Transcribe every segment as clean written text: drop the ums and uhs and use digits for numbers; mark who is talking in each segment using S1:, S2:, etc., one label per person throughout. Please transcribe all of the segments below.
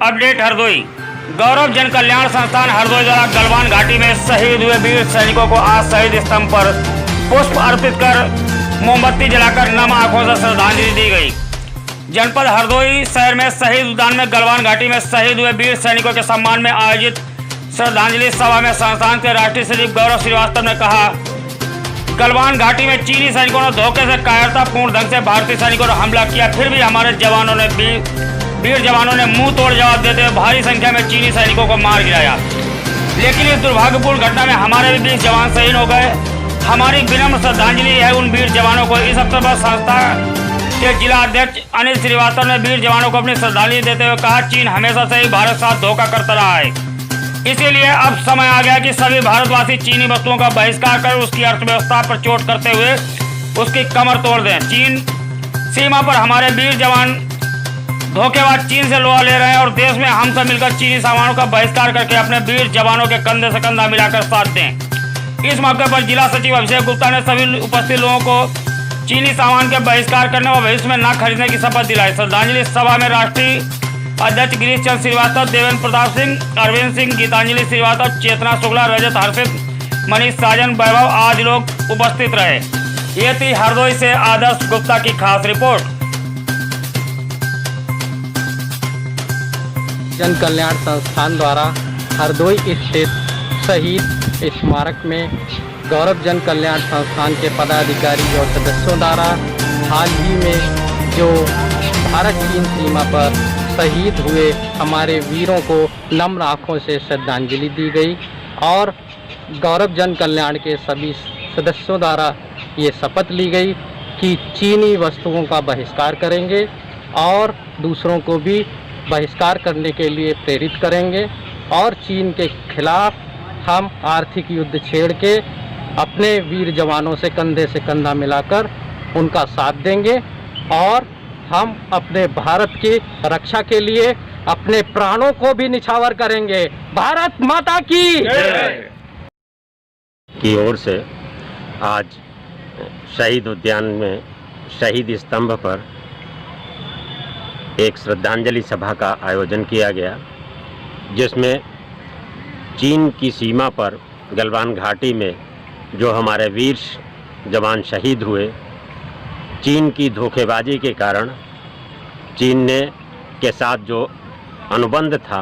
S1: Update Hardoi. गौरव जन कल्याण संस्थान हरदोई द्वारा गलवान घाटी में शहीद हुए वीर सैनिकों को आज शहीद स्तंभ पर पुष्प अर्पित कर मोमबत्ती जलाकर नम आंखों से श्रद्धांजलि दी गई। जनपद हरदोई शहर में शहीद उद्यान में गलवान घाटी में शहीद हुए वीर सैनिकों के सम्मान में आयोजित श्रद्धांजलि सभा में संस्थान के राष्ट्रीय सचिव गौरव श्रीवास्तव ने कहा, गलवान घाटी में चीनी सैनिकों ने धोखे से कायरतापूर्ण ढंग से भारतीय सैनिकों पर हमला किया, फिर भी हमारे जवानों ने वीर जवानों ने मुंह तोड़ जवाब देते हुए भारी संख्या में चीनी सैनिकों को मार गिराया। लेकिन इस दुर्भाग्यपूर्ण घटना में हमारे भी 20 जवान शहीद हो गए। हमारी विनम्र श्रद्धांजलि है उन वीर जवानों को। इस अवसर पर संस्था के जिला अध्यक्ष अनिल श्रीवास्तव ने वीर जवानों को अपनी श्रद्धांजलि देते हुए कहा, चीन हमेशा से ही भारत साथ धोखा करता रहा है, इसीलिए अब समय आ गया कि सभी भारतवासी चीनी वस्तुओं का बहिष्कार कर उसकी अर्थव्यवस्था पर चोट करते हुए उसकी कमर तोड़ दें। चीन सीमा पर हमारे वीर जवान धोखेबाज चीन से लोहा ले रहे हैं और देश में हम सब मिलकर चीनी सामानों का बहिष्कार करके अपने वीर जवानों के कंधे से कंधा मिलाकर साथ दें। इस मौके पर जिला सचिव अभिषेक गुप्ता ने सभी उपस्थित लोगों को चीनी सामान के बहिष्कार करने और भविष्य में न खरीदने की शपथ दिलाई। श्रद्धांजलि सभा में राष्ट्रीय अध्यक्ष गिरीश चंद्र श्रीवास्तव, देवेंद्र प्रताप सिंह, अरविंद सिंह, गीतांजलि श्रीवास्तव, चेतना शुक्ला, रजत हर्षित, मनीष साजन, वैभव आदि लोग उपस्थित रहे। ये थी हरदोई से आदर्श गुप्ता की खास रिपोर्ट।
S2: जन कल्याण संस्थान द्वारा हरदोई स्थित शहीद स्मारक में गौरव जन कल्याण संस्थान के पदाधिकारी और सदस्यों द्वारा हाल ही में जो भारत चीन सीमा पर शहीद हुए हमारे वीरों को नम्र आँखों से श्रद्धांजलि दी गई और गौरव जन कल्याण के सभी सदस्यों द्वारा ये शपथ ली गई कि चीनी वस्तुओं का बहिष्कार करेंगे और दूसरों को भी बहिष्कार करने के लिए प्रेरित करेंगे और चीन के खिलाफ हम आर्थिक युद्ध छेड़ के अपने वीर जवानों से कंधा मिलाकर उनका साथ देंगे और हम अपने भारत की रक्षा के लिए अपने प्राणों को भी निछावर करेंगे। भारत माता की
S3: ओर से आज शहीद उद्यान में शहीद स्तंभ पर एक श्रद्धांजलि सभा का आयोजन किया गया, जिसमें चीन की सीमा पर गलवान घाटी में जो हमारे वीर जवान शहीद हुए, चीन की धोखेबाजी के कारण चीन ने के साथ जो अनुबंध था,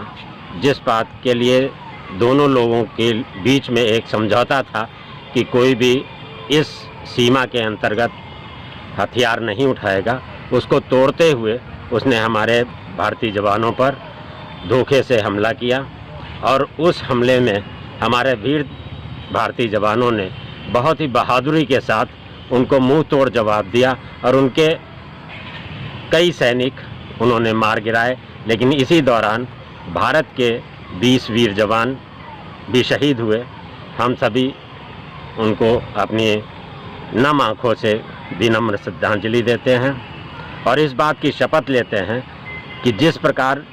S3: जिस बात के लिए दोनों लोगों के बीच में एक समझौता था कि कोई भी इस सीमा के अंतर्गत हथियार नहीं उठाएगा, उसको तोड़ते हुए उसने हमारे भारतीय जवानों पर धोखे से हमला किया और उस हमले में हमारे वीर भारतीय जवानों ने बहुत ही बहादुरी के साथ उनको मुंह तोड़ जवाब दिया और उनके कई सैनिक उन्होंने मार गिराए। लेकिन इसी दौरान भारत के 20 वीर जवान भी शहीद हुए। हम सभी उनको अपनी नम आँखों से विनम्र श्रद्धांजलि देते हैं और इस बात की शपथ लेते हैं कि जिस प्रकार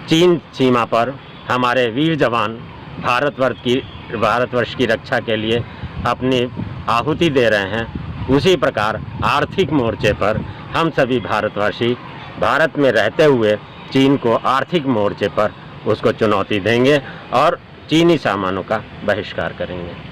S3: चीन सीमा पर हमारे वीर जवान भारतवर्ष की रक्षा के लिए अपनी आहुति दे रहे हैं, उसी प्रकार आर्थिक मोर्चे पर हम सभी भारतवासी भारत में रहते हुए चीन को आर्थिक मोर्चे पर उसको चुनौती देंगे और चीनी सामानों का बहिष्कार करेंगे।